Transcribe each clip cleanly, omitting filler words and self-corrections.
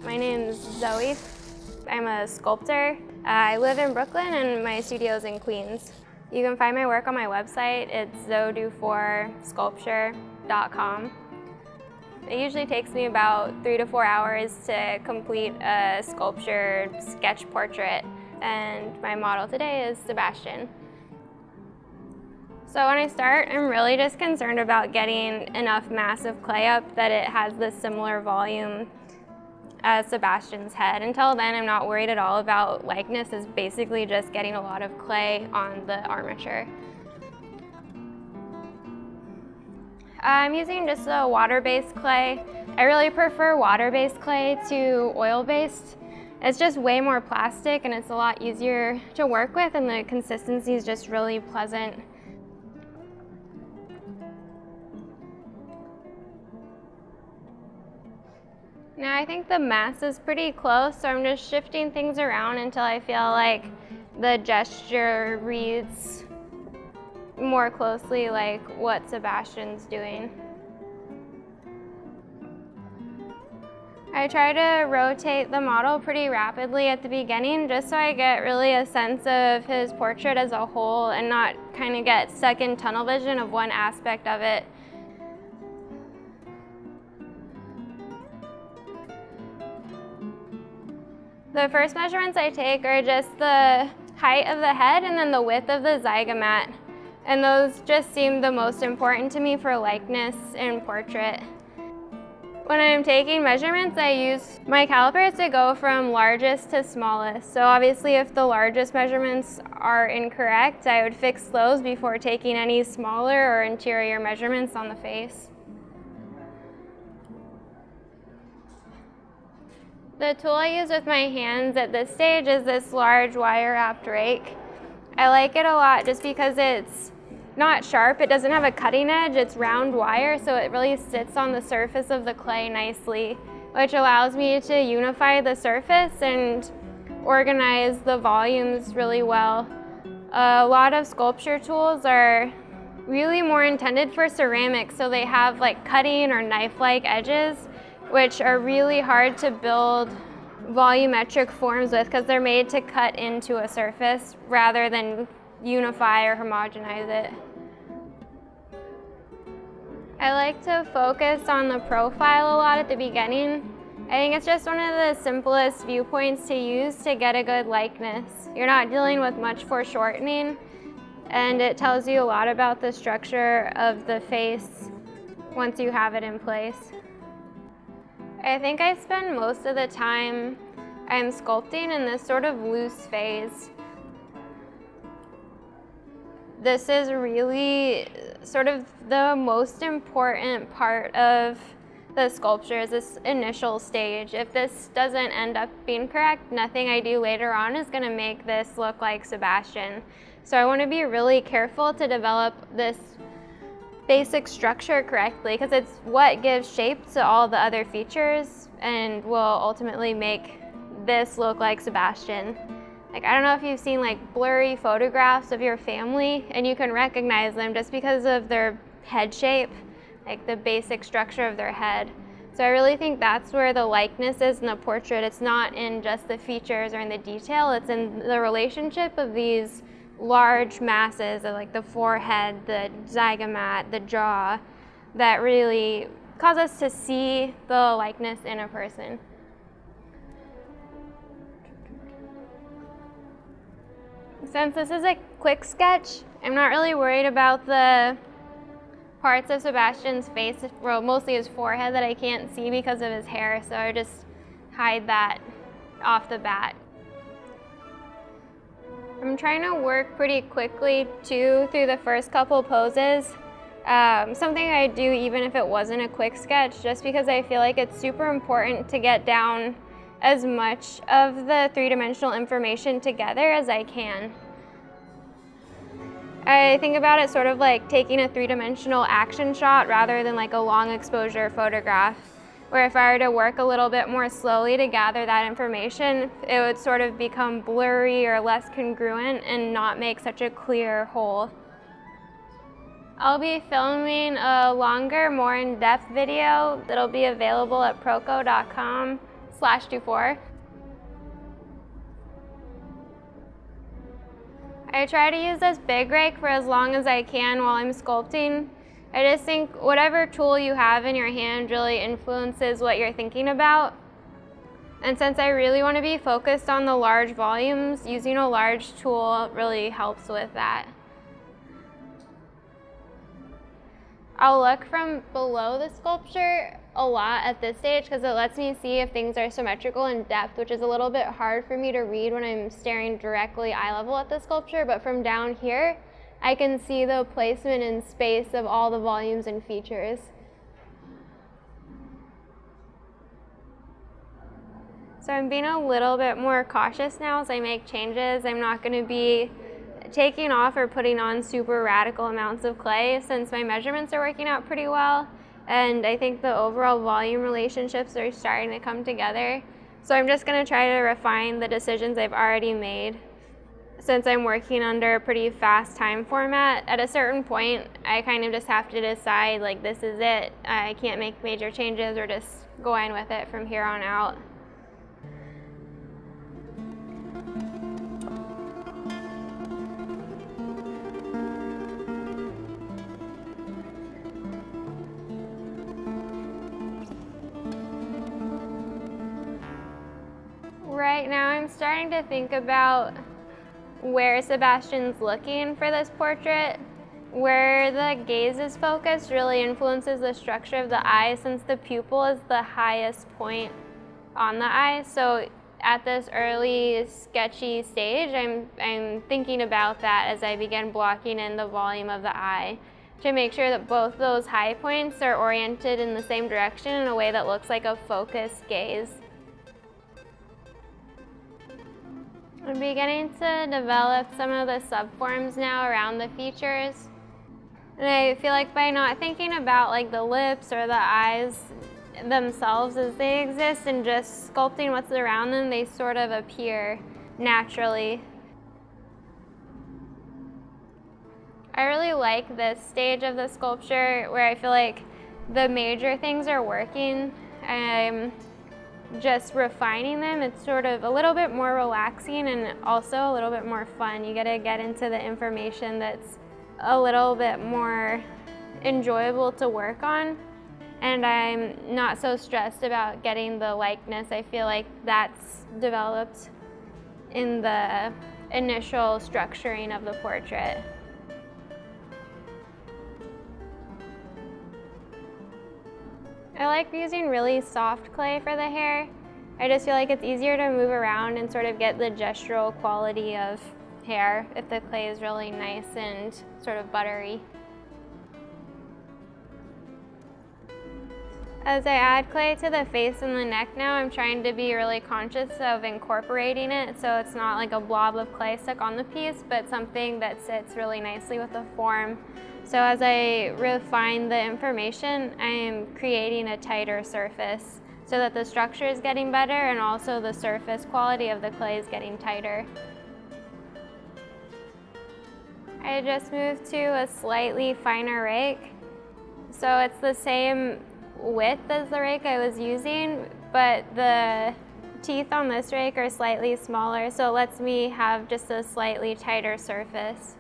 My name's Zoe. I'm a sculptor. I live in Brooklyn and my studio is in Queens. You can find my work on my website. It's Zoe Dufour sculpture.com. It usually takes me about 3 to 4 hours to complete a sculpture sketch portrait, and my model today is Sebastian. So when I start, I'm really just concerned about getting enough mass of clay up that it has the similar volume as Sebastian's head. Until then, I'm not worried at all about likeness. It's basically just getting a lot of clay on the armature. I'm using just a water-based clay. I really prefer water-based clay to oil-based. It's just way more plastic and it's a lot easier to work with, and the consistency is just really pleasant. Now I think the mass is pretty close, so I'm just shifting things around until I feel like the gesture reads more closely like what Sebastian's doing. I try to rotate the model pretty rapidly at the beginning just so I get really a sense of his portrait as a whole and not kind of get stuck in tunnel vision of one aspect of it. The first measurements I take are just the height of the head and then the width of the zygomat. And those just seem the most important to me for likeness in portrait. When I'm taking measurements, I use my calipers to go from largest to smallest. So obviously if the largest measurements are incorrect, I would fix those before taking any smaller or interior measurements on the face. The tool I use with my hands at this stage is this large wire-wrapped rake. I like it a lot just because it's not sharp, it doesn't have a cutting edge, it's round wire, so it really sits on the surface of the clay nicely, which allows me to unify the surface and organize the volumes really well. A lot of sculpture tools are really more intended for ceramics, so they have like cutting or knife-like edges, which are really hard to build volumetric forms with because they're made to cut into a surface rather than unify or homogenize it. I like to focus on the profile a lot at the beginning. I think it's just one of the simplest viewpoints to use to get a good likeness. You're not dealing with much foreshortening, and it tells you a lot about the structure of the face once you have it in place. I think I spend most of the time I'm sculpting in this sort of loose phase. This is really sort of the most important part of the sculpture, is this initial stage. If this doesn't end up being correct, nothing I do later on is going to make this look like Sebastian. So I want to be really careful to develop this basic structure correctly, because it's what gives shape to all the other features and will ultimately make this look like Sebastian. Like, I don't know if you've seen like blurry photographs of your family and you can recognize them just because of their head shape, like the basic structure of their head. So I really think that's where the likeness is in the portrait. It's not in just the features or in the detail, it's in the relationship of these large masses of like the forehead, the zygomat, the jaw, that really cause us to see the likeness in a person. Since this is a quick sketch, I'm not really worried about the parts of Sebastian's face, well, mostly his forehead, that I can't see because of his hair, so I just hide that off the bat. I'm trying to work pretty quickly too through the first couple poses. Something I do even if it wasn't a quick sketch, just because I feel like it's super important to get down as much of the three-dimensional information together as I can. I think about it sort of like taking a three-dimensional action shot rather than like a long exposure photograph, where if I were to work a little bit more slowly to gather that information, it would sort of become blurry or less congruent and not make such a clear whole. I'll be filming a longer, more in-depth video that'll be available at Proko.com Dufour. I try to use this big rake for as long as I can while I'm sculpting. I just think whatever tool you have in your hand really influences what you're thinking about. And since I really want to be focused on the large volumes, using a large tool really helps with that. I'll look from below the sculpture a lot at this stage because it lets me see if things are symmetrical in depth, which is a little bit hard for me to read when I'm staring directly eye level at the sculpture, but from down here, I can see the placement in space of all the volumes and features. So I'm being a little bit more cautious now as I make changes. I'm not going to be taking off or putting on super radical amounts of clay since my measurements are working out pretty well. And I think the overall volume relationships are starting to come together. So I'm just going to try to refine the decisions I've already made. Since I'm working under a pretty fast time format, at a certain point, I kind of just have to decide, like, this is it. I can't make major changes or just go in with it from here on out. Right now I'm starting to think about where Sebastian's looking for this portrait. Where the gaze is focused really influences the structure of the eye since the pupil is the highest point on the eye. So at this early sketchy stage, I'm thinking about that as I begin blocking in the volume of the eye to make sure that both those high points are oriented in the same direction in a way that looks like a focused gaze. I'm beginning to develop some of the subforms now around the features. And I feel like by not thinking about like the lips or the eyes themselves as they exist and just sculpting what's around them, they sort of appear naturally. I really like this stage of the sculpture where I feel like the major things are working. I'm just refining them. It's sort of a little bit more relaxing and also a little bit more fun. You gotta get into the information that's a little bit more enjoyable to work on. And I'm not so stressed about getting the likeness. I feel like that's developed in the initial structuring of the portrait. I like using really soft clay for the hair. I just feel like it's easier to move around and sort of get the gestural quality of hair if the clay is really nice and sort of buttery. As I add clay to the face and the neck now, I'm trying to be really conscious of incorporating it so it's not like a blob of clay stuck on the piece, but something that sits really nicely with the form. So as I refine the information, I'm creating a tighter surface so that the structure is getting better and also the surface quality of the clay is getting tighter. I just moved to a slightly finer rake. So it's the same width as the rake I was using, but the teeth on this rake are slightly smaller, so it lets me have just a slightly tighter surface.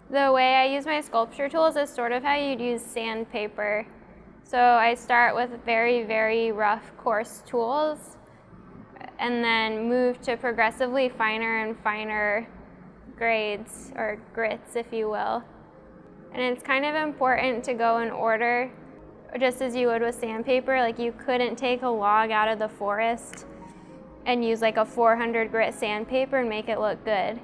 The way I use my sculpture tools is sort of how you'd use sandpaper. So I start with very, very rough, coarse tools and then move to progressively finer and finer grades, or grits, if you will. And it's kind of important to go in order, just as you would with sandpaper. Like, you couldn't take a log out of the forest and use like a 400 grit sandpaper and make it look good.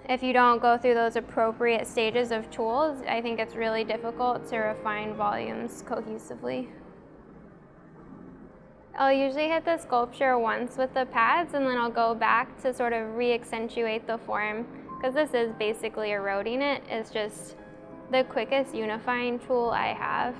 If you don't go through those appropriate stages of tools, I think it's really difficult to refine volumes cohesively. I'll usually hit the sculpture once with the pads and then I'll go back to sort of re-accentuate the form, because this is basically eroding it. It's just the quickest unifying tool I have.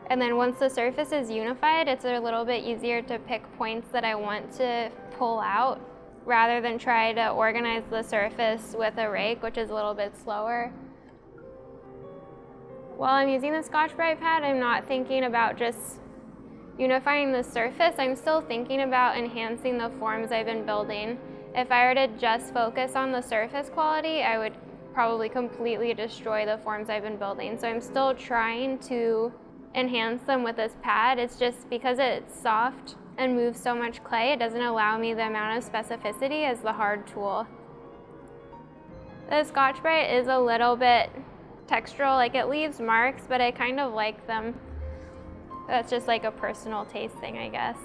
And then once the surface is unified, it's a little bit easier to pick points that I want to pull out, rather than try to organize the surface with a rake, which is a little bit slower. While I'm using the Scotch-Brite pad, I'm not thinking about just unifying the surface, I'm still thinking about enhancing the forms I've been building. If I were to just focus on the surface quality, I would probably completely destroy the forms I've been building. So I'm still trying to enhance them with this pad. It's just because it's soft and moves so much clay, it doesn't allow me the amount of specificity as the hard tool. The Scotch-Brite is a little bit textural, like it leaves marks, but I kind of like them. That's just like a personal taste thing, I guess.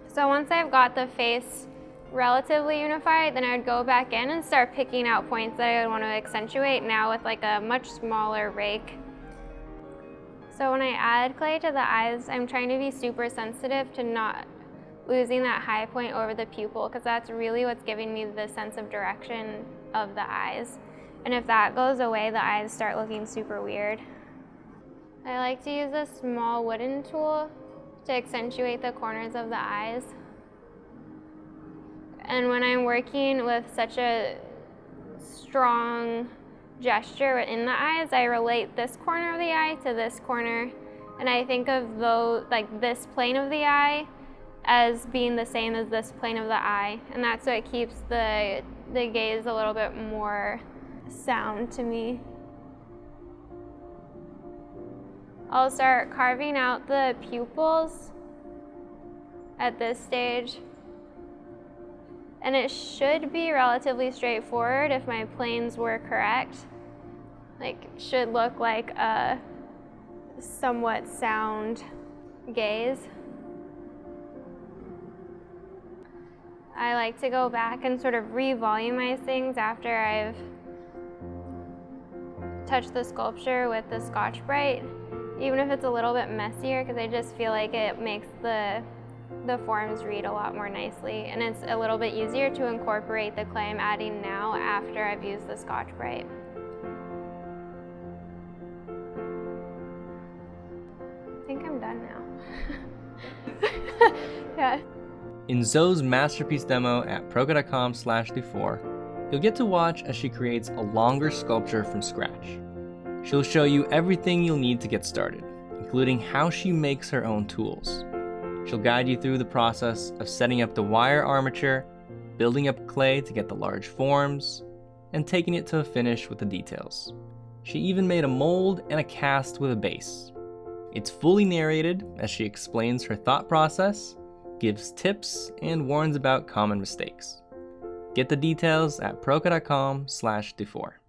So once I've got the face relatively unified, then I would go back in and start picking out points that I would want to accentuate now with like a much smaller rake. So when I add clay to the eyes, I'm trying to be super sensitive to not losing that high point over the pupil, because that's really what's giving me the sense of direction of the eyes. And if that goes away, the eyes start looking super weird. I like to use a small wooden tool to accentuate the corners of the eyes. And when I'm working with such a strong gesture in the eyes, I relate this corner of the eye to this corner. And I think of like this plane of the eye as being the same as this plane of the eye. And that's what keeps the gaze a little bit more sound to me. I'll start carving out the pupils at this stage. And it should be relatively straightforward if my planes were correct. Like, it should look like a somewhat sound gaze. I like to go back and sort of re-volumize things after I've touched the sculpture with the Scotch-Brite, even if it's a little bit messier, because I just feel like it makes the forms read a lot more nicely, and it's a little bit easier to incorporate the clay I'm adding now after I've used the Scotch-Brite. I think I'm done now. Yeah. In Zoe's masterpiece demo at Proko.com/Dufour, you'll get to watch as she creates a longer sculpture from scratch. She'll show you everything you'll need to get started, including how she makes her own tools. She'll guide you through the process of setting up the wire armature, building up clay to get the large forms, and taking it to a finish with the details. She even made a mold and a cast with a base. It's fully narrated as she explains her thought process, gives tips, and warns about common mistakes. Get the details at Proko.com/Dufour.